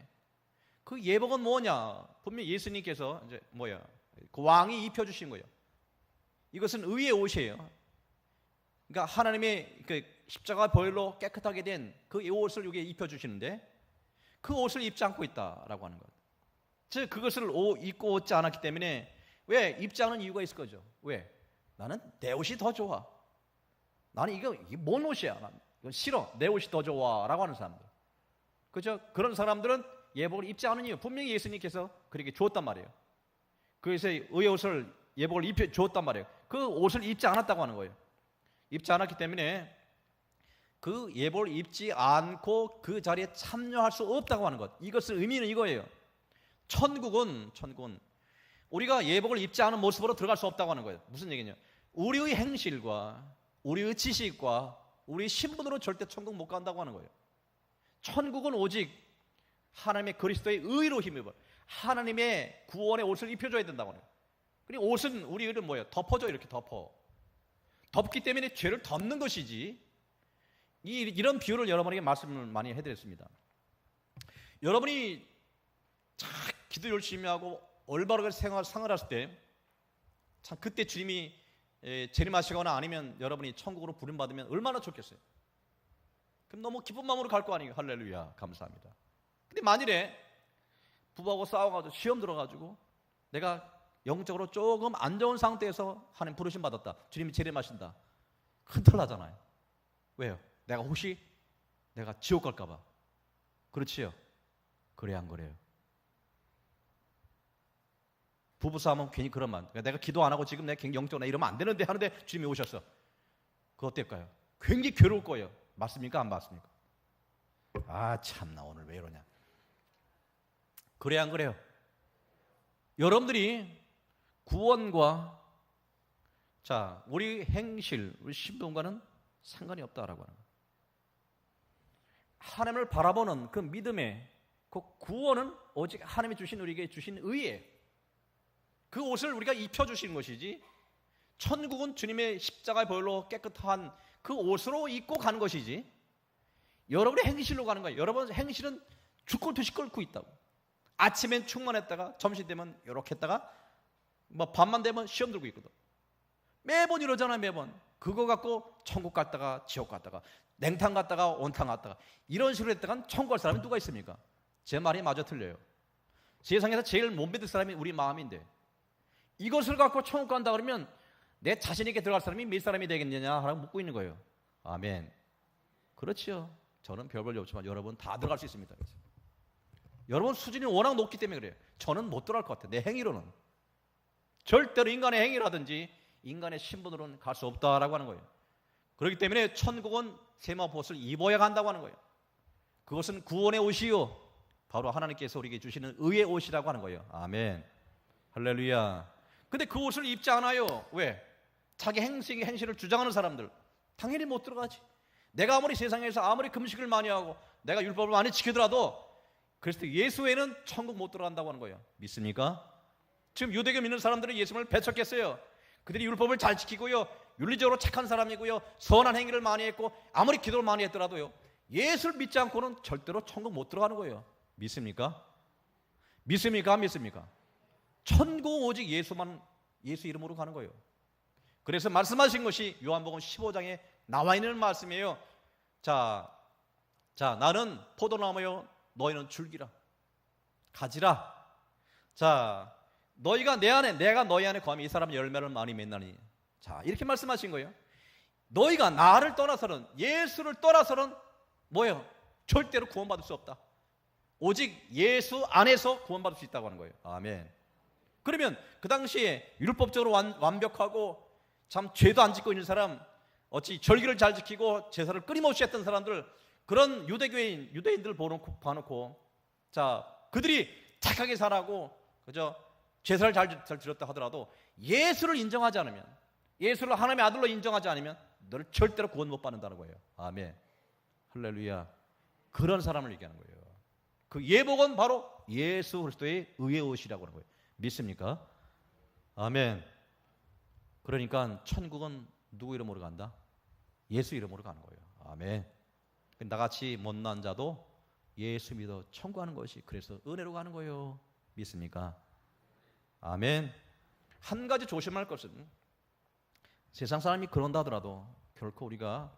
그 예복은 뭐냐? 분명히 예수님께서 이제 그 왕이 입혀주신 거예요. 이것은 의의 옷이에요. 그러니까 하나님의 그 십자가 보혈로 깨끗하게 된 그 옷을 여기에 입혀주시는데 그 옷을 입지 않고 있다라고 하는 것. 즉 그것을 입고 얻지 않았기 때문에, 왜 입지 않은 이유가 있을 거죠. 왜? 나는 내 옷이 더 좋아. 나는 이게 뭔 옷이야? 난 이건 싫어. 내 옷이 더 좋아라고 하는 사람들. 그죠? 그런 사람들은 예복을 입지 않은 이유, 분명히 예수님께서 그렇게 주었단 말이에요. 그래서 의의 옷을 예복을 입혀 주었단 말이에요. 그 옷을 입지 않았다고 하는 거예요. 입지 않았기 때문에 그 예복을 입지 않고 그 자리에 참여할 수 없다고 하는 것. 이것의 의미는 이거예요. 천국은 우리가 예복을 입지 않은 모습으로 들어갈 수 없다고 하는 거예요. 무슨 얘기냐? 우리의 행실과 우리의 지식과 우리의 신분으로 절대 천국 못 간다고 하는 거예요. 천국은 오직 하나님의 그리스도의 의로 힘입어 하나님의 구원의 옷을 입혀줘야 된다고 하는 거예요. 그리고 옷은 우리 의는 뭐예요? 덮어줘. 이렇게 덮기 때문에 죄를 덮는 것이지. 이런 비유를 여러분에게 말씀을 많이 해드렸습니다. 여러분이 참 기도 열심히 하고 올바르게 생활했을 때, 참 그때 주님이 재림하시거나 아니면 여러분이 천국으로 부름받으면 얼마나 좋겠어요. 그럼 너무 기쁜 마음으로 갈 거 아니에요. 할렐루야, 감사합니다. 근데 만일에 부부하고 싸워가지고 시험 들어가지고 내가 영적으로 조금 안 좋은 상태에서 하나님 부르심 받았다, 주님이 재림하신다, 큰틀 나잖아요. 왜요? 혹시 내가 지옥 갈까 봐. 그렇지요? 그래야 안 그래요? 부부싸움은 괜히 그런 말, 내가 기도 안 하고 지금 내가 영적으로 이러면 안 되는데 하는데 주님이 오셨어. 그거 어떨까요? 굉장히 괴로울 거예요. 맞습니까? 안 맞습니까? 아 참나 오늘 왜 이러냐. 그래야 안 그래요? 여러분들이 구원과 우리 행실, 우리 신분과는 상관이 없다라고 하는 거예요. 하나님을 바라보는 그 믿음의 그 구원은 오직 하나님이 주신 우리에게 주신 의예요. 그 옷을 우리가 입혀주시는 것이지, 천국은 주님의 십자가의 보혈로 깨끗한 그 옷으로 입고 가는 것이지 여러분의 행실로 가는 거예요. 여러분의 행실은 죽고 뒤시 끓고 있다고. 아침엔 충만했다가 점심 되면 이렇게 했다가 뭐 밤만 되면 시험 들고 있거든. 매번 이러잖아. 매번 그거 갖고 천국 갔다가 지옥 갔다가 냉탕 갔다가 온탕 갔다가 이런 식으로 했다가 천국 갈 사람이 누가 있습니까? 제 말이 마저 틀려요. 세상에서 제일 못 믿을 사람이 우리 마음인데 이것을 갖고 천국 간다 그러면 내 자신에게 들어갈 사람이 몇 사람이 되겠느냐 하고 묻고 있는 거예요. 아멘. 그렇지요. 저는 별 볼일 없지만 여러분 다 들어갈 수 있습니다. 그래서. 여러분 수준이 워낙 높기 때문에 그래요. 저는 못 들어갈 것 같아요. 내 행위로는. 절대로 인간의 행위라든지 인간의 신분으로는 갈 수 없다라고 하는 거예요. 그렇기 때문에 천국은 세마포옷을 입어야 간다고 하는 거예요. 그것은 구원의 옷이요, 바로 하나님께서 우리에게 주시는 의의 옷이라고 하는 거예요. 아멘. 할렐루야. 근데 그 옷을 입지 않아요. 왜? 자기 행실을 주장하는 사람들 당연히 못 들어가지. 내가 아무리 세상에서 아무리 금식을 많이 하고 내가 율법을 많이 지키더라도 그리스도 예수 외에는 천국 못 들어간다고 하는 거예요. 믿습니까? 지금 유대교 믿는 사람들은 예수님을 배척했어요. 그들이 율법을 잘 지키고요, 윤리적으로 착한 사람이고요, 선한 행위를 많이 했고 아무리 기도를 많이 했더라도요, 예수를 믿지 않고는 절대로 천국 못 들어가는 거예요. 믿습니까? 믿습니까? 믿습니까? 천국 오직 예수만, 예수 이름으로 가는 거예요. 그래서 말씀하신 것이 요한복음 15장에 나와 있는 말씀이에요. 자, 나는 포도나무요, 너희는 줄기라. 가지라. 자, 너희가 내 안에, 내가 너희 안에 거하면 이 사람은 열매를 많이 맺나니. 자, 이렇게 말씀하신 거예요. 너희가 나를 떠나서는, 예수를 떠나서는 뭐예요? 절대로 구원받을 수 없다. 오직 예수 안에서 구원받을 수 있다고 하는 거예요. 아멘. 그러면 그 당시에 율법적으로 완벽하고 참 죄도 안 짓고 있는 사람, 어찌 절기를 잘 지키고 제사를 끊임없이 했던 사람들, 그런 유대인들 봐놓고 자, 그들이 착하게 살아고 그죠? 제사를 잘 드렸다 하더라도 예수를 인정하지 않으면, 예수를 하나님의 아들로 인정하지 않으면 너를 절대로 구원 못 받는다는 거예요. 아멘. 할렐루야. 그런 사람을 얘기하는 거예요. 그 예복은 바로 예수 그리스도의 의의 옷이라고 하는 거예요. 믿습니까? 아멘. 그러니까 천국은 누구 이름으로 간다? 예수 이름으로 가는 거예요. 아멘. 나같이 못난 자도 예수 믿어 천국하는 것이 그래서 은혜로 가는 거예요. 믿습니까? 아멘. 한 가지 조심할 것은, 세상 사람이 그런다 하더라도 결코 우리가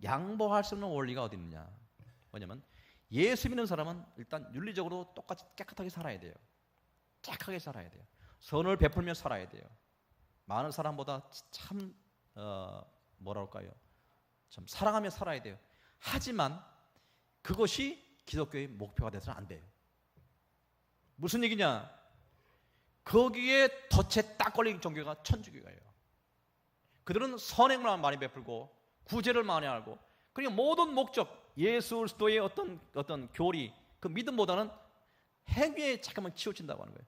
양보할 수 없는 원리가 어디 있느냐. 뭐냐면 예수 믿는 사람은 일단 윤리적으로 똑같이 깨끗하게 살아야 돼요. 착하게 살아야 돼요. 선을 베풀며 살아야 돼요. 많은 사람보다 참 뭐랄까요, 참 사랑하며 살아야 돼요. 하지만 그것이 기독교의 목표가 돼서는 안 돼요. 무슨 얘기냐? 거기에 덫에 딱 걸린 종교가 천주교예요. 그들은 선행만 많이 베풀고 구제를 많이 하고, 그러니까 모든 목적, 예수 그리스도의 어떤 교리, 그 믿음보다는 행위에 잠깐만 치우친다고 하는 거예요.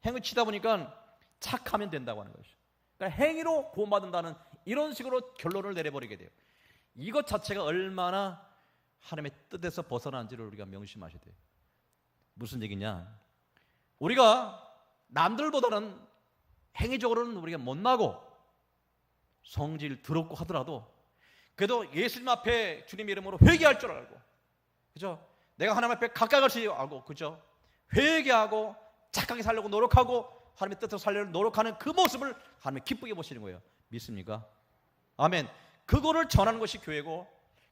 행위 치다 보니까 착하면 된다고 하는 것이죠. 그러니까 행위로 구원받는다는 이런 식으로 결론을 내려버리게 돼요. 이것 자체가 얼마나 하나님의 뜻에서 벗어난지를 우리가 명심하셔야 돼요. 무슨 얘기냐? 우리가 남들보다는 행위적으로는 우리가 못나고 성질 더럽고 하더라도 그래도 예수님 앞에 주님 이름으로 회개할 줄 알고, 그죠? 내가 하나님 앞에 가까이 갈 수 알고, 그죠? 회개하고 착하게 살려고 노력하고 하나님의 뜻대로 살려고 노력하는 그 모습을 하나님 기쁘게 보시는 거예요. 믿습니까? 아멘. 그거를 전하는 것이 교회고,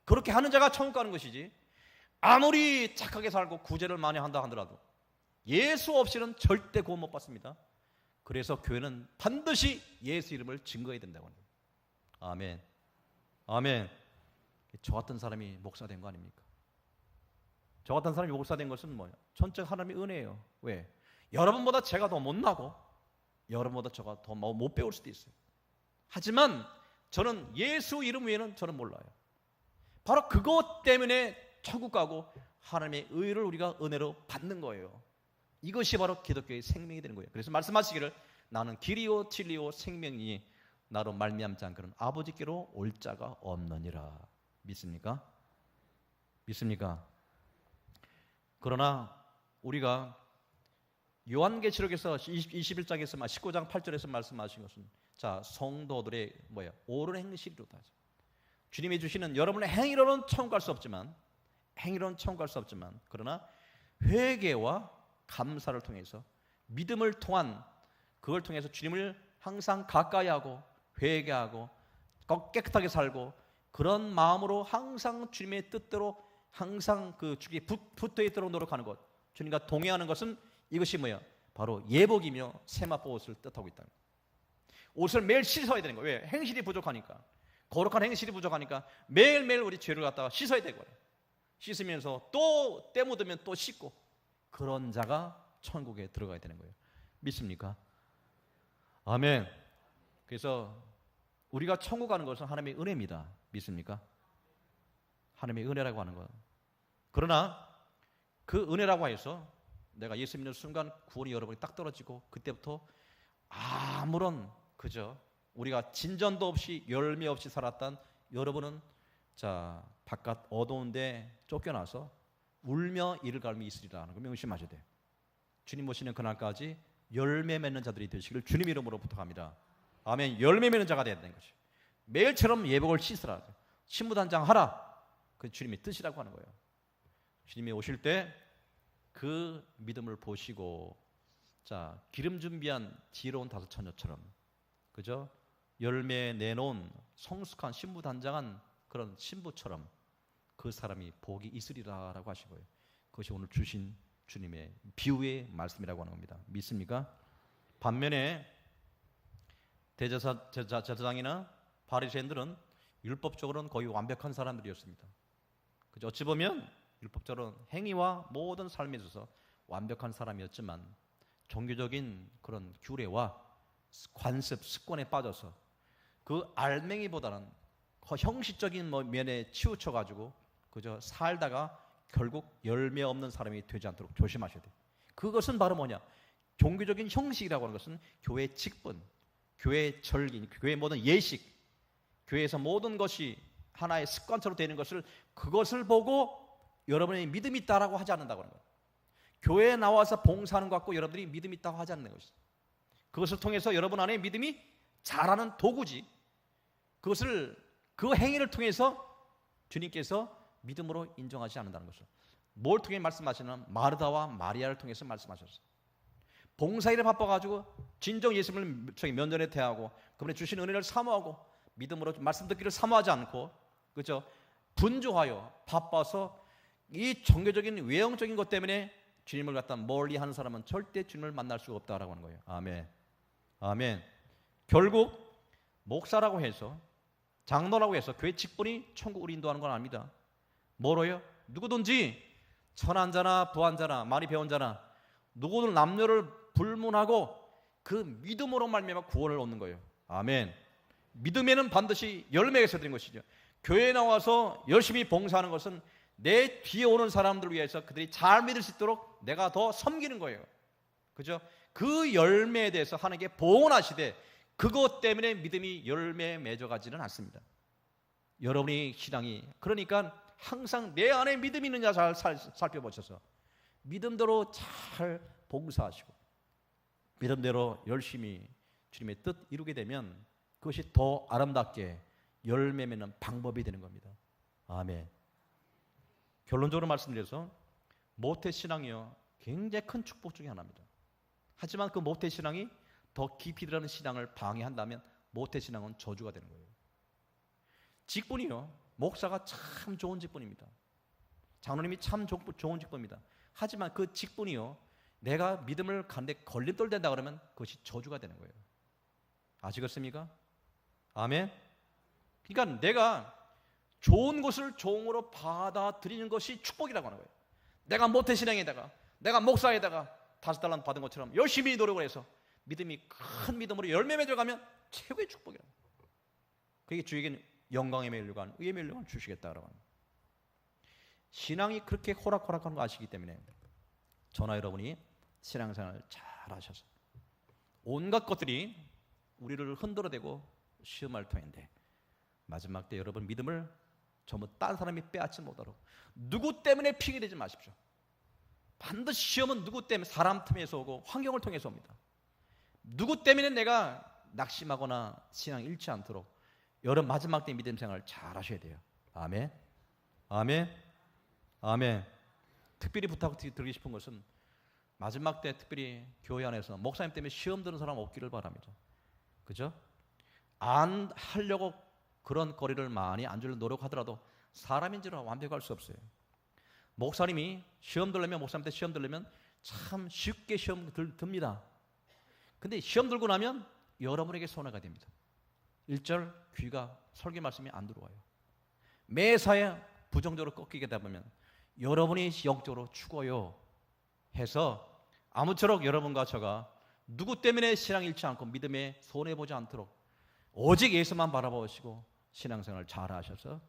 그렇게 하는 자가 천국 가는 것이지, 아무리 착하게 살고 구제를 많이 한다 하더라도 예수 없이는 절대 구원 못 받습니다. 그래서 교회는 반드시 예수 이름을 증거해야 된다고 합니다. 아멘. 아멘. 저 같은 사람이 목사 된 거 아닙니까? 저 같은 사람이 목사 된 것은 뭐예요? 전적 하나님의 은혜예요. 왜? 여러분보다 제가 더 못나고 여러분보다 제가 더 못 배울 수도 있어요. 하지만 저는 예수 이름 외에는 저는 몰라요. 바로 그것 때문에 천국 가고 하나님의 의를 우리가 은혜로 받는 거예요. 이것이 바로 기독교의 생명이 되는 거예요. 그래서 말씀하시기를 나는 길이요 진리요 생명이니 나로 말미암지 않고는 아버지께로 올 자가 없느니라. 믿습니까? 믿습니까? 그러나 우리가 요한계시록에서 21장에서 19장 8절에서 말씀하신 것은, 자, 성도들의 옳은 행실이로다. 주님이 주시는, 여러분의 행위로는 천국 갈 수 없지만, 그러나 회개와 감사를 통해서 믿음을 통한 그걸 통해서 주님을 항상 가까이 하고 회개하고 깨끗하게 살고 그런 마음으로 항상 주님의 뜻대로 항상 그 주께 붙어 있도록 노력하는 것, 주님과 동행하는 것은 이것이 뭐야? 바로 예복이며 세마포 옷을 뜻하고 있다. 옷을 매일 씻어야 되는 거예요. 왜? 행실이 부족하니까. 거룩한 행실이 부족하니까 매일매일 우리 죄를 갖다가 씻어야 되고요. 씻으면서 또 때 묻으면 또 씻고, 그런 자가 천국에 들어가야 되는 거예요. 믿습니까? 아멘. 그래서 우리가 천국 가는 것은 하나님의 은혜입니다. 믿습니까? 하나님의 은혜라고 하는 것. 그러나 그 은혜라고 해서 내가 예수 믿는 순간 구원이 여러분이 딱 떨어지고 그때부터 아무런 그저 우리가 진전도 없이 열매 없이 살았던 여러분은 자 바깥 어두운데 쫓겨나서 울며 이를 갈미 있으리라는 거 명심하셔야 돼요. 주님 오시는 그날까지 열매 맺는 자들이 되시길 주님 이름으로 부탁합니다. 아멘. 열매 맺는 자가 되어야 되는 것이죠. 매일처럼 예복을 씻으라, 신부단장 하라, 그 주님의 뜻이라고 하는 거예요. 주님이 오실 때 그 믿음을 보시고 자 기름 준비한 지혜로운 다섯 처녀처럼 그죠? 열매 내놓은 성숙한 신부단장한 그런 신부처럼 그 사람이 복이 있으리라라고 하신 거예요. 그것이 오늘 주신 주님의 비유의 말씀이라고 하는 겁니다. 믿습니까? 반면에 대제사장이나 바리새인들은 율법적으로는 거의 완벽한 사람들이었습니다. 그죠? 어찌 보면 율법적으로는 행위와 모든 삶에 있어서 완벽한 사람이었지만 종교적인 그런 규례와 관습, 습관에 빠져서 그 알맹이보다는 형식적인 면에 치우쳐가지고 그저 살다가 결국 열매 없는 사람이 되지 않도록 조심하셔야 돼요. 그것은 바로 뭐냐? 종교적인 형식이라고 하는 것은 교회 직분, 교회 절기, 교회 모든 예식, 교회에서 모든 것이 하나의 습관처럼 되는 것을 그것을 보고 여러분의 믿음이 있다라고 하지 않는다고 하는 거예요. 교회에 나와서 봉사하는 것 같고 여러분들이 믿음이 있다고 하지 않는 것이죠. 그것을 통해서 여러분 안에 믿음이 자라는 도구지. 그것을 그 행위를 통해서 주님께서 믿음으로 인정하지 않는다는 것을. 뭘 통해 말씀하시냐면 마르다와 마리아를 통해서 말씀하셨어요. 봉사일에 바빠가지고 진정 예수님을 면전에 대하고 그분의 주신 은혜를 사모하고 믿음으로 말씀 듣기를 사모하지 않고 그렇죠? 분주하여 바빠서 이 종교적인 외형적인 것 때문에 주님을 갖다 멀리하는 사람은 절대 주님을 만날 수가 없다라고 하는 거예요. 아멘. 아멘. 결국 목사라고 해서 장로라고 해서 교회 직분이 천국으로 인도하는 건 아닙니다. 뭐로요? 누구든지 천한 자나 부한 자나 많이 배운 자나 누구든 남녀를 불문하고 그 믿음으로 말미암아 구원을 얻는 거예요. 아멘. 믿음에는 반드시 열매가 있어야 되는 것이죠. 교회에 나와서 열심히 봉사하는 것은 내 뒤에 오는 사람들을 위해서 그들이 잘 믿을 수 있도록 내가 더 섬기는 거예요. 그죠? 그 열매에 대해서 하나님께 보응하시되 그것 때문에 믿음이 열매에 맺어가지는 않습니다. 여러분이 신앙이 그러니까 항상 내 안에 믿음이 있느냐 잘 살펴보셔서 믿음대로 잘 봉사하시고 믿음대로 열심히 주님의 뜻 이루게 되면 그것이 더 아름답게 열매 맺는 방법이 되는 겁니다. 아멘. 결론적으로 말씀드려서 모태신앙이요 굉장히 큰 축복 중에 하나입니다. 하지만 그 모태신앙이 더 깊이 들어가는 신앙을 방해한다면 모태신앙은 저주가 되는 거예요. 직분이요 목사가 참 좋은 직분입니다. 장로님이 참 좋은 직분입니다. 하지만 그 직분이요 내가 믿음을 가는데 걸림돌 된다 그러면 그것이 저주가 되는 거예요. 아시겠습니까? 아멘. 그러니까 내가 좋은 것을 종으로 받아들이는 것이 축복이라고 하는 거예요. 내가 모태신앙에다가 내가 목사에다가 5달란트 받은 것처럼 열심히 노력을 해서 믿음이 큰 믿음으로 열매 맺어가면 최고의 축복이라고. 그게 주에게는 영광의 멸류관, 의의 멸류관을 주시겠다라고 합니다. 신앙이 그렇게 호락호락한 거 아시기 때문에 저나 여러분이 신앙생활을 잘 하셔서 온갖 것들이 우리를 흔들어대고 시험할 터인데 마지막 때 여러분 믿음을 전부 딴 사람이 빼앗지 못하도록 누구 때문에 피게 되지 마십시오. 반드시 시험은 누구 때문에 사람 틈에서 오고 환경을 통해서 옵니다. 누구 때문에 내가 낙심하거나 신앙 잃지 않도록 여러분 마지막 때 믿음 생활을 잘 하셔야 돼요. 아멘. 아멘. 아멘. 특별히 부탁드리고 싶은 것은 마지막 때 특별히 교회 안에서 목사님 때문에 시험 드는 사람 없기를 바랍니다. 그죠? 안 하려고 그런 거리를 많이 안 주려고 노력하더라도 사람인지라 완벽할 수 없어요. 목사님이 시험 들려면 목사님한테 시험 들려면 참 쉽게 시험 듭니다. 근데 시험 들고 나면 여러분에게 손해가 됩니다. 1절 귀가 설교 말씀이 안 들어와요. 매사에 부정적으로 꺾이게 되다 보면 여러분이 영적으로 죽어요. 해서 아무쪼록 여러분과 저가 누구 때문에 신앙 잃지 않고 믿음에 손해보지 않도록 오직 예수만 바라보시고 신앙생활을 잘 하셔서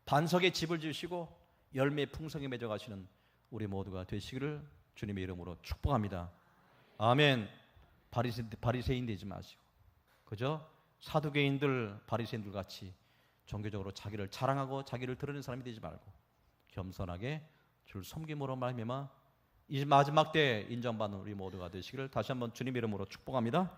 반석에 집을 지으시고 열매 풍성히 맺어가시는 우리 모두가 되시기를 주님의 이름으로 축복합니다. 아멘. 바리새인 되지 마시고, 그죠? 사두개인들, 바리새인들 같이 종교적으로 자기를 자랑하고 자기를 드러내는 사람이 되지 말고 겸손하게 주를 섬김으로 말미암아 이 마지막 때 인정받는 우리 모두가 되시기를 다시 한번 주님의 이름으로 축복합니다.